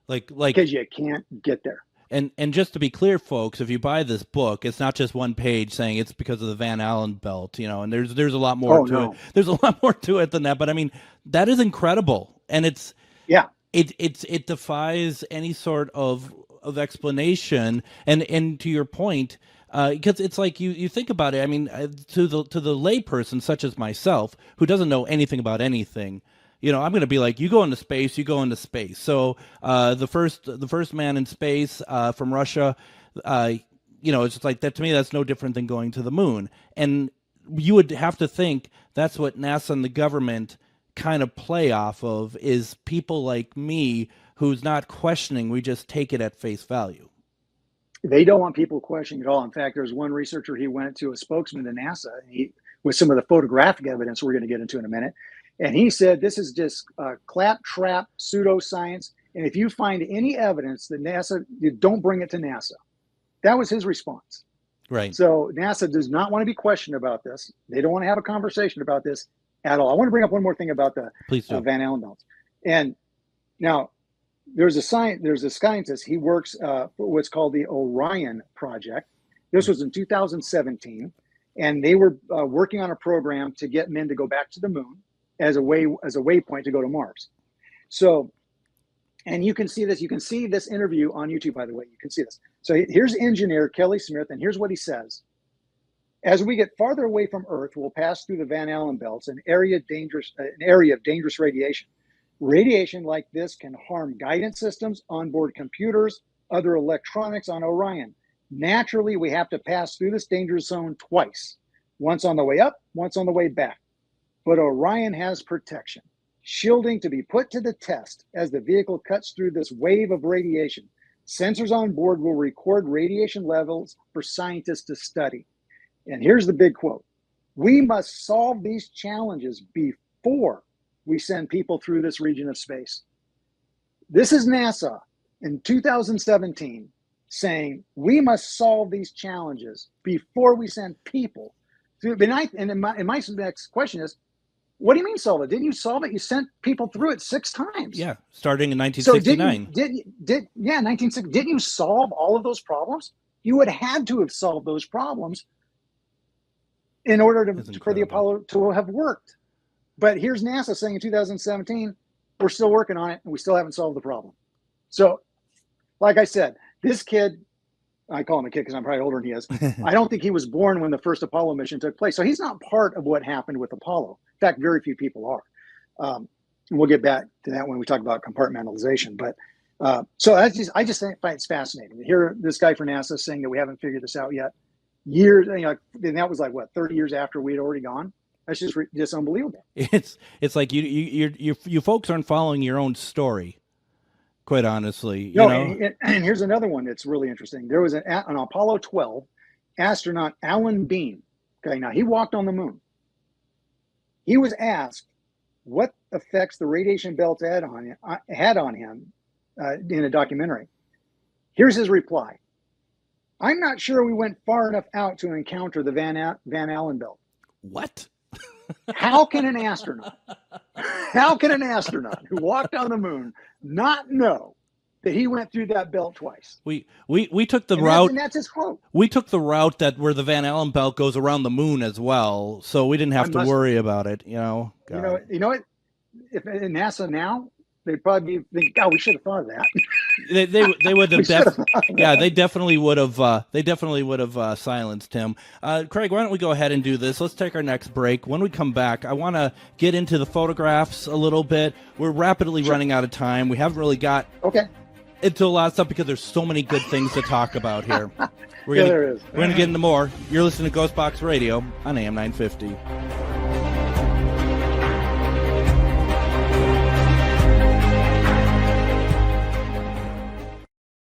Like because you can't get there. And just to be clear, folks, if you buy this book, it's not just one page saying it's because of the Van Allen belt, and there's a lot more to it. There's a lot more to it than that. But I mean, that is incredible. And it defies any sort of explanation. And to your point, because it's like you think about it. I mean, to the layperson such as myself who doesn't know anything about anything, I'm going to be like, you go into space, you go into space. So the first man in space from Russia, it's just like that. To me, that's no different than going to the moon. And you would have to think that's what NASA and the government kind of play off of, is people like me who's not questioning. We just take it at face value. They don't want people questioning at all. In fact, there's one researcher, he went to a spokesman to NASA with some of the photographic evidence we're going to get into in a minute. And he said, this is just claptrap pseudoscience. And if you find any evidence that NASA, you don't bring it to NASA. That was his response. Right. So NASA does not want to be questioned about this. They don't want to have a conversation about this at all. I want to bring up one more thing about the Van Allen belts. And now there's a scientist. He works for what's called the Orion Project. This was in 2017. And they were working on a program to get men to go back to the moon as a waypoint to go to Mars. So, and you can see this. You can see this interview on YouTube, by the way. You can see this. So here's engineer Kelly Smith, and here's what he says. As we get farther away from Earth, we'll pass through the Van Allen belts, an area of dangerous radiation. Radiation like this can harm guidance systems, onboard computers, other electronics on Orion. Naturally, we have to pass through this danger zone twice, once on the way up, once on the way back. But Orion has protection, shielding to be put to the test as the vehicle cuts through this wave of radiation. Sensors on board will record radiation levels for scientists to study. And here's the big quote. We must solve these challenges before we send people through this region of space. This is NASA in 2017 saying we must solve these challenges before we send people through. And my next question is, what do you mean solve it? Didn't you solve it? You sent people through it 6 times. Yeah, starting in 1969. So 1960. Didn't you solve all of those problems? You would have had to have solved those problems in order for the Apollo to have worked. But here's NASA saying in 2017, we're still working on it and we still haven't solved the problem. So, like I said, this kid, I call him a kid because I'm probably older than he is. I don't think he was born when the first Apollo mission took place. So he's not part of what happened with Apollo. In fact, very few people are. And we'll get back to that when we talk about compartmentalization. But so I just find it's fascinating to hear this guy for NASA saying that we haven't figured this out yet. Years, and that was like what, 30 years after we had already gone. That's just unbelievable. It's like you folks aren't following your own story. Quite honestly, and here's another one that's really interesting. There was an Apollo 12 astronaut, Alan Bean. Okay, now he walked on the moon. He was asked what effects the radiation belt had on him in a documentary. Here's his reply: "I'm not sure we went far enough out to encounter the Van Allen belt." What? How can an astronaut who walked on the moon not know that he went through that belt twice? We took the route. And that's his quote. We took the route that where the Van Allen belt goes around the moon as well, so we didn't have to worry about it. You know what? If in NASA now, they'd probably think, "God, we should have thought of that." They would have they definitely would have silenced him. Craig, why don't we go ahead and do this? Let's take our next break. When we come back, I want to get into the photographs a little bit. We're rapidly running out of time. We haven't really got into a lot of stuff because there's so many good things to talk about here. We're gonna get into more. You're listening to GhostBox Radio on AM 950.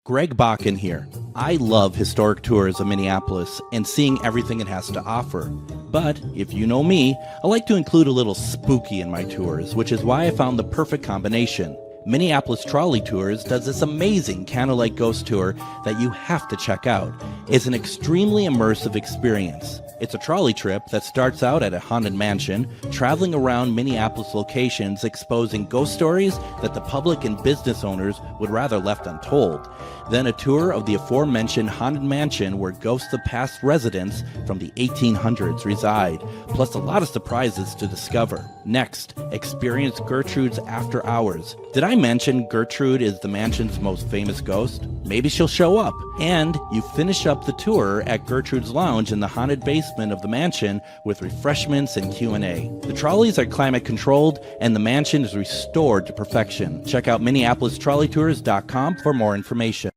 Greg Bakun here. I love historic tours of Minneapolis and seeing everything it has to offer. But if you know me, I like to include a little spooky in my tours, which is why I found the perfect combination. Minneapolis Trolley Tours does this amazing candlelight ghost tour that you have to check out. It's an extremely immersive experience. It's a trolley trip that starts out at a haunted mansion, traveling around Minneapolis locations exposing ghost stories that the public and business owners would rather left untold. Then a tour of the aforementioned haunted mansion where ghosts of past residents from the 1800s reside, plus a lot of surprises to discover. Next, experience Gertrude's After Hours. Did I mention Gertrude is the mansion's most famous ghost? Maybe she'll show up. And you finish up the tour at Gertrude's Lounge in the haunted basement of the mansion with refreshments and Q&A. The trolleys are climate controlled and the mansion is restored to perfection. Check out MinneapolisTrolleyTours.com for more information.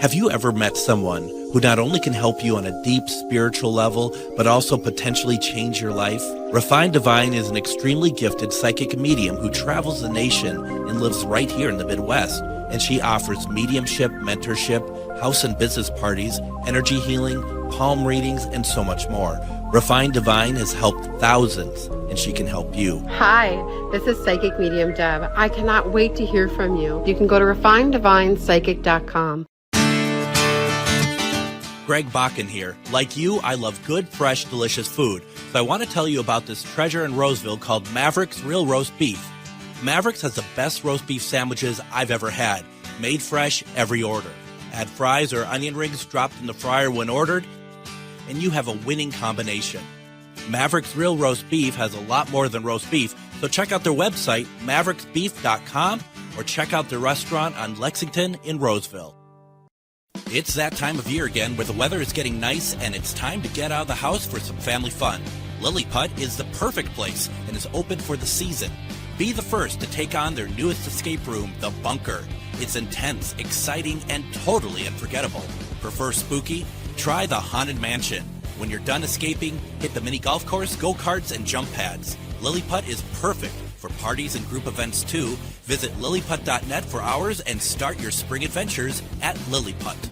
Have you ever met someone who not only can help you on a deep spiritual level, but also potentially change your life? Refined Divine is an extremely gifted psychic medium who travels the nation and lives right here in the Midwest. And she offers mediumship, mentorship, house and business parties, energy healing, palm readings, and so much more. Refined Divine has helped thousands, and she can help you. Hi, this is Psychic Medium Deb. I cannot wait to hear from you. You can go to refineddivinepsychic.com. Greg Bakun here. Like you, I love good, fresh, delicious food. So I want to tell you about this treasure in Roseville called Maverick's Real Roast Beef. Maverick's has the best roast beef sandwiches I've ever had. Made fresh every order. Add fries or onion rings dropped in the fryer when ordered, and you have a winning combination. Maverick's Real Roast Beef has a lot more than roast beef, so check out their website, mavericksbeef.com, or check out their restaurant on Lexington in Roseville. It's that time of year again where the weather is getting nice and it's time to get out of the house for some family fun. Lilliput is the perfect place and is open for the season. Be the first to take on their newest escape room, The Bunker. It's intense, exciting, and totally unforgettable. Prefer spooky? Try the Haunted Mansion. When you're done escaping, hit the mini golf course, go-karts, and jump pads. Lilliput is perfect for parties and group events too. Visit lilliput.net for hours and start your spring adventures at Lilliput.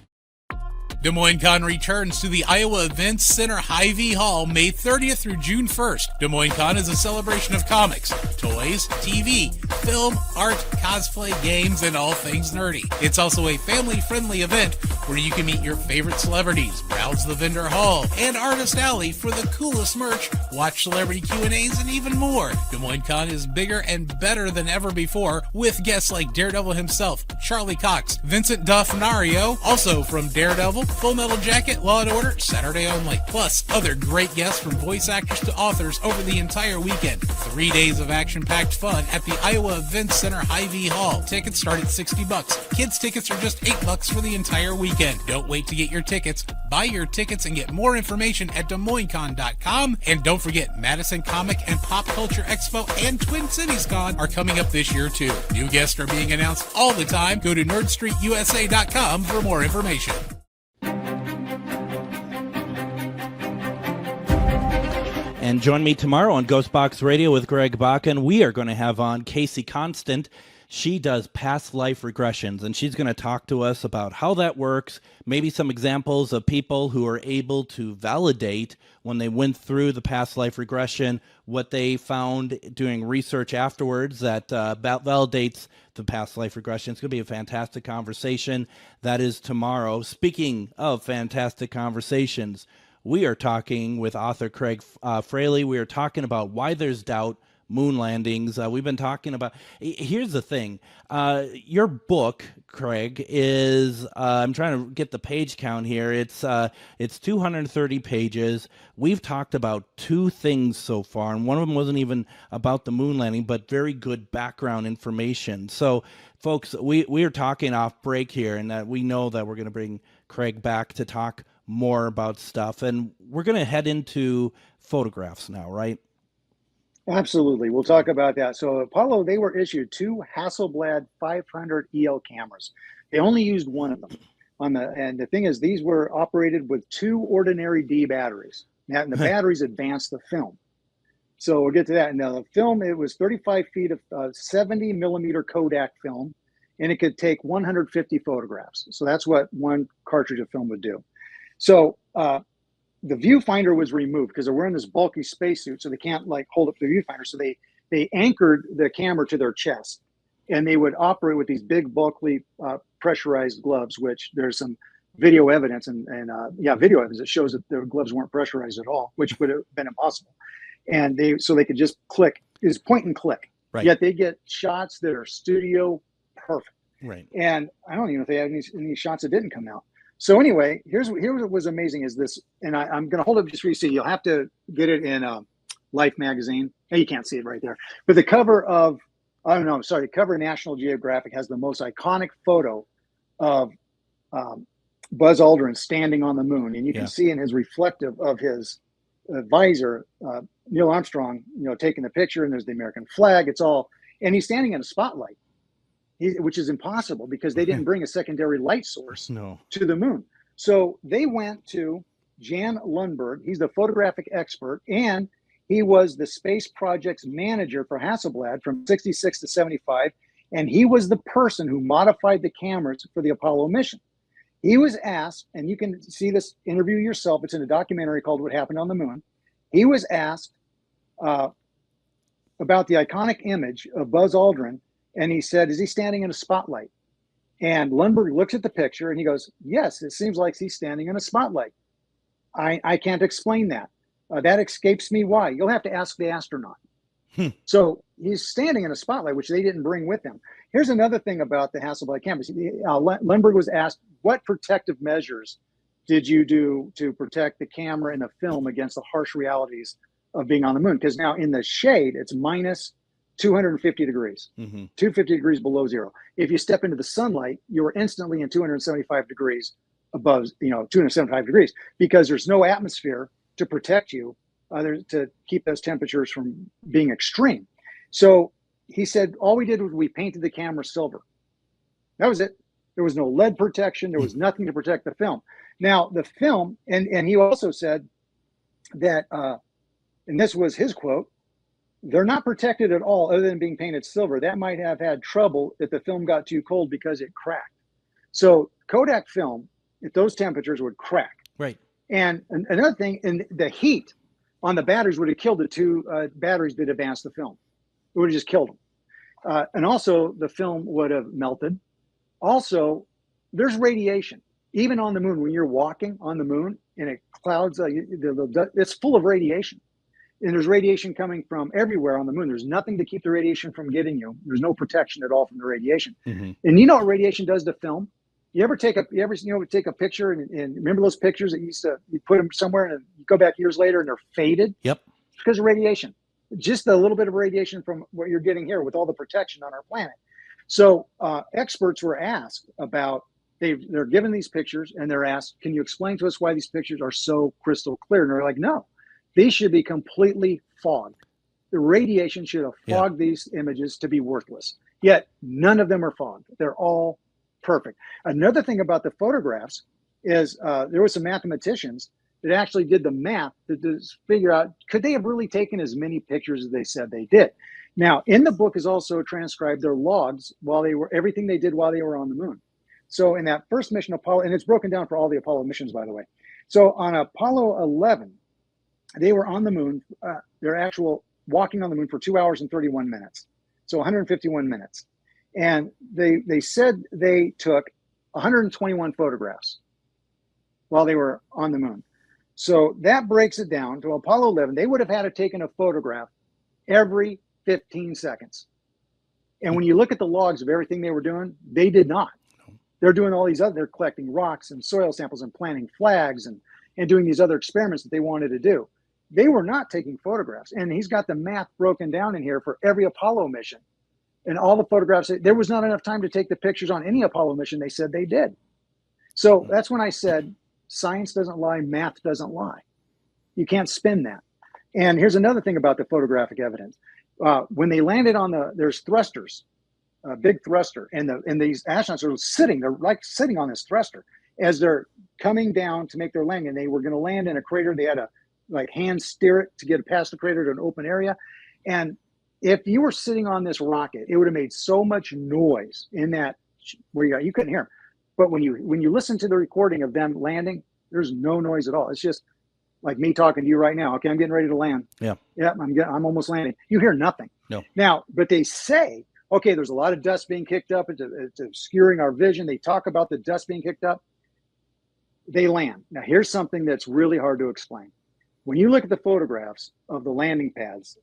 Des Moines Con returns to the Iowa Events Center Hy-Vee Hall May 30th through June 1st. Des Moines Con is a celebration of comics, toys, TV, film, art, cosplay, games, and all things nerdy. It's also a family-friendly event where you can meet your favorite celebrities, browse the vendor hall and artist alley for the coolest merch, watch celebrity Q&As, and even more. Des Moines Con is bigger and better than ever before, with guests like Daredevil himself, Charlie Cox, Vincent D'Onofrio, also from Daredevil, Full Metal Jacket, Law & Order, Saturday Only, plus other great guests from voice actors to authors over the entire weekend. 3 days of action-packed fun at the Iowa Events Center Hy-Vee Hall. Tickets start at $60. Kids tickets are just $8 for the entire weekend. Don't wait to get your tickets. Buy your tickets and get more information at DesMoinesCon.com. And don't forget, Madison Comic and Pop Culture Expo and Twin Cities Con are coming up this year too. New guests are being announced all the time. Go to NerdStreetUSA.com for more information. And join me tomorrow on GhostBox Radio with Greg Bakun. We are going to have on Casey Constant. She does past life regressions, and she's going to talk to us about how that works, maybe some examples of people who are able to validate when they went through the past life regression, what they found doing research afterwards that validates the past life regression. It's going to be a fantastic conversation. That is tomorrow. Speaking of fantastic conversations, we are talking with author Craig Fraley. We are talking about why there's doubt, moon landings. We've been talking about, here's the thing. Your book, Craig, is, I'm trying to get the page count here. It's 230 pages. We've talked about 2 things so far, and one of them wasn't even about the moon landing, but very good background information. So, folks, we are talking off break here, and we know that we're going to bring Craig back to talk more about stuff, and we're going to head into photographs now, right? Absolutely. We'll talk about that. So Apollo, they were issued 2 Hasselblad 500 EL cameras. They only used one of them. And the thing is, these were operated with 2 ordinary D batteries. And the batteries advanced the film. So we'll get to that. And the film, it was 35 feet of 70 millimeter Kodak film, and it could take 150 photographs. So that's what one cartridge of film would do. So the viewfinder was removed because they're wearing this bulky spacesuit, so they can't like hold up the viewfinder. So they anchored the camera to their chest, and they would operate with these big, bulky, pressurized gloves. Which there's some video evidence and video evidence that shows that their gloves weren't pressurized at all, which would have been impossible. And they could just click, is point and click. Right. Yet they get shots that are studio perfect. Right. And I don't even know if they had any shots that didn't come out. So anyway, here's what was amazing is this, and I'm going to hold it just for you to see. You'll have to get it in Life magazine. No, you can't see it right there. But the cover of, the cover of National Geographic has the most iconic photo of Buzz Aldrin standing on the moon. And you can see in his reflective of his visor, Neil Armstrong, taking the picture, and there's the American flag. It's all, and he's standing in a spotlight. Which is impossible because they didn't bring a secondary light source to the moon. So they went to Jan Lundberg. He's the photographic expert, and he was the space project's manager for Hasselblad from 66 to 75. And he was the person who modified the cameras for the Apollo mission. He was asked, and you can see this interview yourself. It's in a documentary called What Happened on the Moon. He was asked about the iconic image of Buzz Aldrin. And he said, is he standing in a spotlight? And Lundberg looks at the picture and he goes, yes, it seems like he's standing in a spotlight. I can't explain that. That escapes me. Why? You'll have to ask the astronaut. So he's standing in a spotlight, which they didn't bring with them. Here's another thing about the Hasselblad cameras. Lundberg was asked, what protective measures did you do to protect the camera and the film against the harsh realities of being on the moon? Because now in the shade, it's minus 250 degrees, 250 degrees below zero. If you step into the sunlight, you're instantly in 275 degrees above, 275 degrees, because there's no atmosphere to protect you, to keep those temperatures from being extreme. So he said, all we did was we painted the camera silver. That was it. There was no lead protection. There was nothing to protect the film. Now the film, and he also said that, and this was his quote, they're not protected at all other than being painted silver. That might have had trouble if the film got too cold because it cracked. So Kodak film at those temperatures would crack. Right. And another thing, and the heat on the batteries would have killed the 2 batteries that advanced the film. It would have just killed them. And also the film would have melted. Also, there's radiation. even on the moon, when you're walking on the moon and it clouds, it's full of radiation. And there's radiation coming from everywhere on the moon. There's nothing to keep the radiation from getting you. There's no protection at all from the radiation. And you know what radiation does to film? You ever take a picture and remember those pictures that you put them somewhere and you go back years later and they're faded? Yep. It's because of radiation. Just a little bit of radiation from what you're getting here with all the protection on our planet. So experts were asked about, they're given these pictures and they're asked, can you explain to us why these pictures are so crystal clear? And they're like, no, these should be completely fogged. The radiation should have fogged these images to be worthless. Yet none of them are fogged. They're all perfect. Another thing about the photographs is there were some mathematicians that actually did the math to figure out, could they have really taken as many pictures as they said they did? Now, in the book is also transcribed their logs everything they did while they were on the moon. So in that first mission, Apollo, and it's broken down for all the Apollo missions, by the way. So on Apollo 11, they were on the moon, their actual walking on the moon for 2 hours and 31 minutes. So 151 minutes. And they said they took 121 photographs while they were on the moon. So that breaks it down to Apollo 11. They would have had to taken a photograph every 15 seconds. And when you look at the logs of everything they were doing, they did not. They're doing all these they're collecting rocks and soil samples and planting flags and doing these other experiments that they wanted to do. They were not taking photographs. And he's got the math broken down in here for every Apollo mission. And all the photographs, there was not enough time to take the pictures on any Apollo mission they said they did. So that's when I said, science doesn't lie, math doesn't lie. You can't spin that. And here's another thing about the photographic evidence. When they landed there's thrusters, a big thruster, and these astronauts are sitting on this thruster as they're coming down to make their landing. And they were going to land in a crater. They had to hand steer it to get past the crater to an open area. And if you were sitting on this rocket, it would have made so much noise in that where you couldn't hear them. But when you listen to the recording of them landing, there's no noise at all. It's just like me talking to you right now. Okay, I'm getting ready to land. Yeah, I'm almost landing. You hear nothing. No. Now, but they say, okay, there's a lot of dust being kicked up. It's obscuring our vision. They talk about the dust being kicked up. They land. Now, here's something that's really hard to explain. When you look at the photographs of the landing pads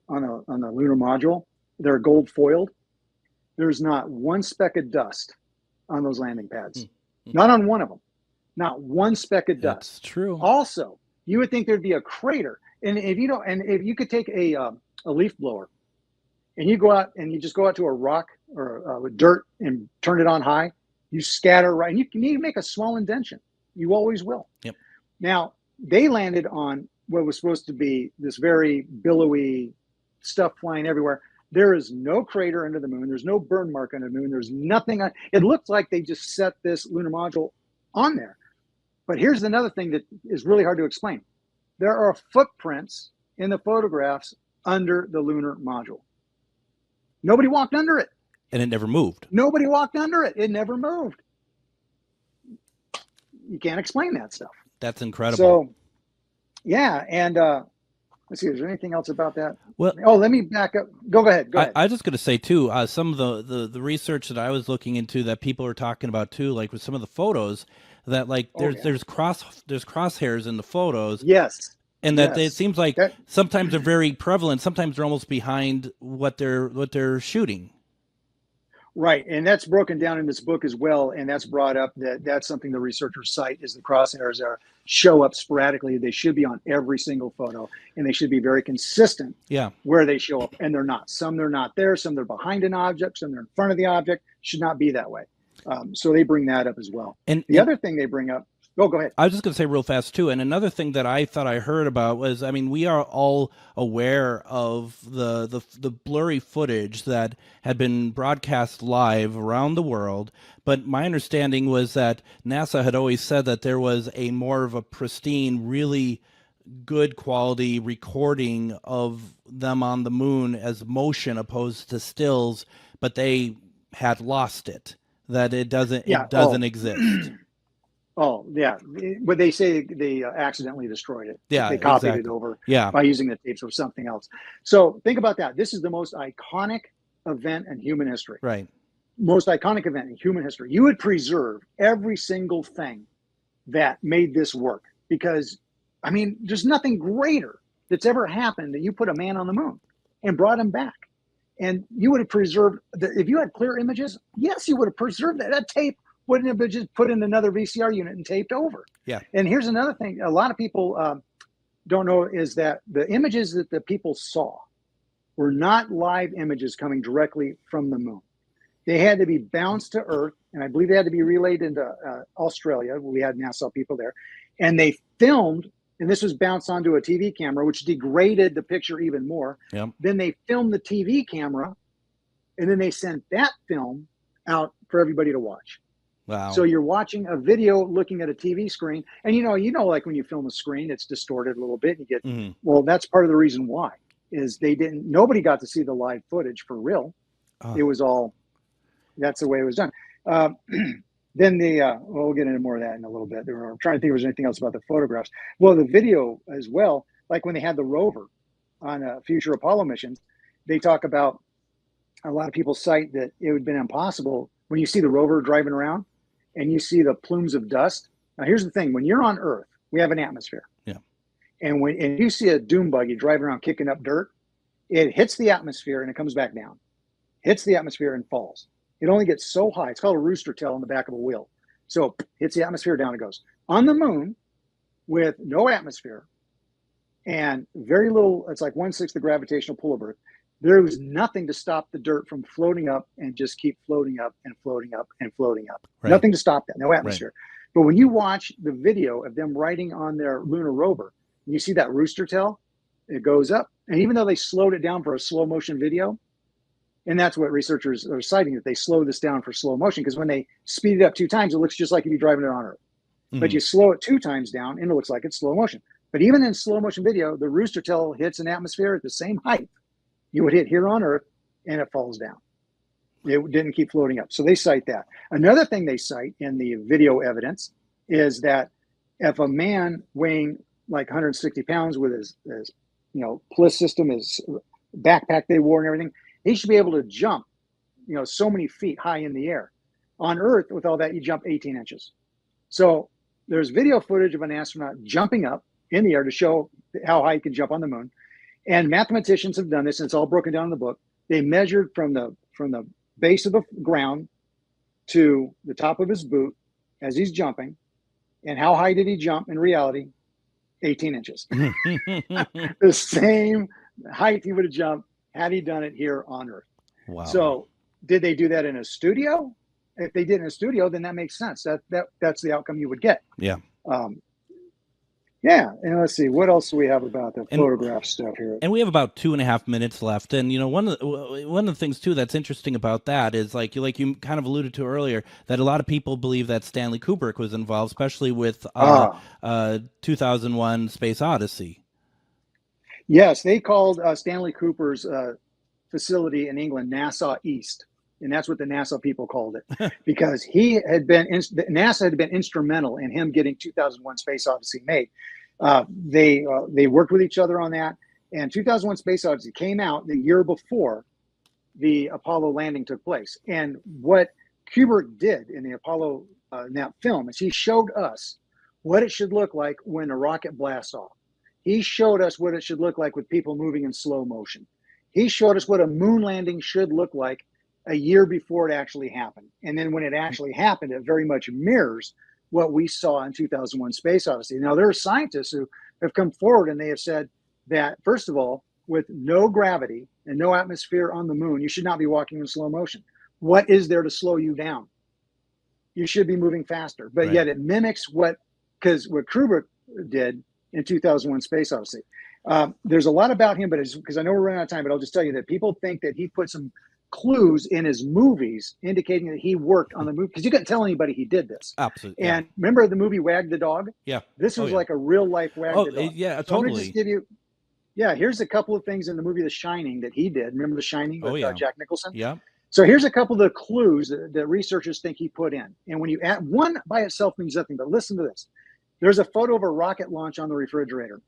on the lunar module, they're gold foiled. There's not one speck of dust on those landing pads. Not on one of them. Not one speck of dust. That's true. Also, you would think there'd be a crater. And if you could take a leaf blower and you go out and you just go out to a rock or with dirt and turn it on high, you scatter right, and you can make a small indentation. You always will. Yep. Now, they landed on what was supposed to be this very billowy stuff flying everywhere. There is no crater under the moon. There's no burn mark under the moon. There's nothing. It looks like they just set this lunar module on there. But here's another thing that is really hard to explain. There are footprints in the photographs under the lunar module. Nobody walked under it. And it never moved. Nobody walked under it. It never moved. You can't explain that stuff. That's incredible. So, yeah. And let's see, is there anything else about that? Well, let me back up. Go ahead. I was just going to say, too, some of the research that I was looking into that people are talking about, too, like with some of the photos, that there's crosshairs in the photos. Yes. And that it seems like sometimes they're very prevalent. Sometimes they're almost behind what they're shooting. Right. And that's broken down in this book as well. And that's brought up that's something the researchers cite is the crosshairs show up sporadically. They should be on every single photo and they should be very consistent where they show up. And they're not. Some they're not there. Some they're behind an object. Some they're in front of the object. Should not be that way. So they bring that up as well. And the other thing they bring up, go ahead. I was just going to say real fast, too. And another thing that I thought I heard about was, I mean, we are all aware of the blurry footage that had been broadcast live around the world. But my understanding was that NASA had always said that there was a more of a pristine, really good quality recording of them on the moon as motion opposed to stills, but they had lost it, that it doesn't exist. Oh, yeah. But they say they accidentally destroyed it. Yeah, they copied it over by using the tapes of something else. So think about that. This is the most iconic event in human history. Right. most iconic event in human history, you would preserve every single thing that made this work. Because, I mean, there's nothing greater that's ever happened than you put a man on the moon and brought him back. And you would have preserved, if you had clear images, yes, you would have preserved that. That tape wouldn't have been just put in another VCR unit and taped over. Yeah. And here's another thing a lot of people don't know is that the images that the people saw were not live images coming directly from the moon. They had to be bounced to Earth, and I believe they had to be relayed into Australia. We had NASA people there. And they filmed, and this was bounced onto a TV camera, which degraded the picture even more. Yep. Then they filmed the TV camera, and then they sent that film out for everybody to watch. Wow. So you're watching a video looking at a TV screen, and you know, like when you film a screen, it's distorted a little bit. And you get, well, that's part of the reason why is nobody got to see the live footage for real. It was all, that's the way it was done. Then we'll get into more of that in a little bit. I'm trying to think if there's anything else about the photographs. Well, the video as well, like when they had the rover on future Apollo missions, they talk about a lot of people cite that it would have been impossible when you see the rover driving around and you see the plumes of dust. Now, here's the thing. When you're on Earth, we have an atmosphere. Yeah. And when you see a doom buggy driving around kicking up dirt, it hits the atmosphere and it comes back down. Hits the atmosphere and falls. It only gets so high. It's called a rooster tail on the back of a wheel. So it hits the atmosphere, down it goes. On the moon, with no atmosphere and very little, it's like 1/6 the gravitational pull of Earth, there was nothing to stop the dirt from floating up and just keep floating up and floating up and floating up. Right. Nothing to stop that, no atmosphere. Right. But when you watch the video of them riding on their lunar rover, and you see that rooster tail, it goes up. And even though they slowed it down for a slow motion video, and that's what researchers are citing, that they slow this down for slow motion, because when they speed it up 2 times, it looks just like if you're driving it on Earth. But you slow it 2 times down, and it looks like it's slow motion. But even in slow motion video, the rooster tail hits an atmosphere at the same height you would hit here on Earth, and it falls down. It didn't keep floating up. So they cite that. Another thing they cite in the video evidence is that if a man weighing like 160 pounds with his PLIS system, his backpack they wore and everything, he should be able to jump, so many feet high in the air. On Earth, with all that, you jump 18 inches. So there's video footage of an astronaut jumping up in the air to show how high he can jump on the moon. And mathematicians have done this, and it's all broken down in the book. They measured from the base of the ground to the top of his boot as he's jumping. And how high did he jump in reality? 18 inches. The same height he would have jumped had he done it here on Earth. Wow. So did they do that in a studio? If they did in a studio, then that makes sense. That's the outcome you would get. Yeah. Yeah, and let's see, what else do we have about the photograph stuff here? And we have about 2.5 minutes left. And one of the things too that's interesting about that is like you kind of alluded to earlier, that a lot of people believe that Stanley Kubrick was involved, especially with 2001: Space Odyssey. Yes, they called Stanley Cooper's facility in England NASA East. And that's what the NASA people called it, because NASA had been instrumental in him getting 2001: Space Odyssey made. They worked with each other on that, and 2001: Space Odyssey came out the year before the Apollo landing took place. And what Kubrick did in the Apollo in that film is he showed us what it should look like when a rocket blasts off. He showed us what it should look like with people moving in slow motion. He showed us what a moon landing should look like a year before it actually happened. And then when it actually happened, it very much mirrors what we saw in 2001: Space Odyssey. Now, there are scientists who have come forward and they have said that, first of all, with no gravity and no atmosphere on the moon, you should not be walking in slow motion. What is there to slow you down? You should be moving faster. But yet it mimics what Kubrick did in 2001: Space Odyssey. There's a lot about him, but because I know we're running out of time, but I'll just tell you that people think that he put some clues in his movies indicating that he worked on the movie, because you couldn't tell anybody he did this. Absolutely. And remember the movie Wag the Dog? Yeah. This was like a real life Wag the Dog. Yeah, so totally. I'm gonna just give you, here's a couple of things in the movie The Shining that he did. Remember The Shining with Jack Nicholson? Yeah. So here's a couple of the clues that researchers think he put in. And when you add one by itself means nothing, but listen to this. There's a photo of a rocket launch on the refrigerator.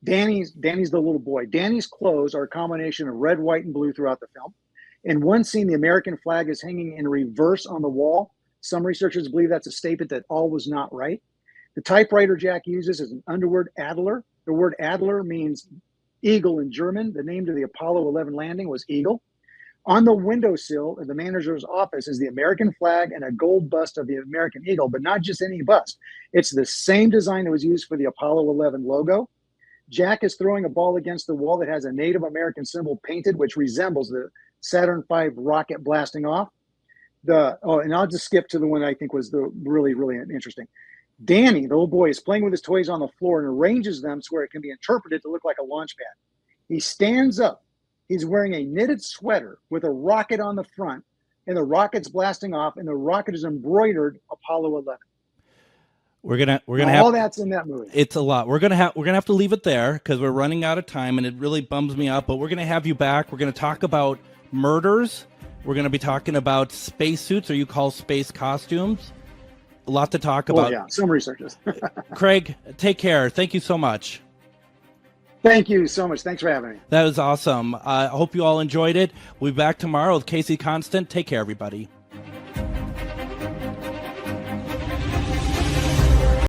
Danny's the little boy. Danny's clothes are a combination of red, white, and blue throughout the film. In one scene, the American flag is hanging in reverse on the wall. Some researchers believe that's a statement that all was not right. The typewriter Jack uses is an underword Adler. The word Adler means eagle in German. The name to the Apollo 11 landing was Eagle. On the windowsill of the manager's office is the American flag and a gold bust of the American eagle, but not just any bust. It's the same design that was used for the Apollo 11 logo. Jack is throwing a ball against the wall that has a Native American symbol painted, which resembles the Saturn V rocket blasting off. And I'll just skip to the one I think was the really, really interesting. Danny, the little boy, is playing with his toys on the floor and arranges them so where it can be interpreted to look like a launch pad. He stands up. He's wearing a knitted sweater with a rocket on the front, and the rocket's blasting off, and the rocket is embroidered Apollo 11. We're gonna all that's in that movie. It's a lot. We're gonna have to leave it there because we're running out of time, and it really bums me out. But we're gonna have you back. We're gonna talk about murders. We're gonna be talking about spacesuits, or you call space costumes. A lot to talk about. Oh yeah, some researchers. Craig, take care. Thank you so much. Thank you so much. Thanks for having me. That was awesome. I hope you all enjoyed it. We'll be back tomorrow with Casey Constant. Take care, everybody.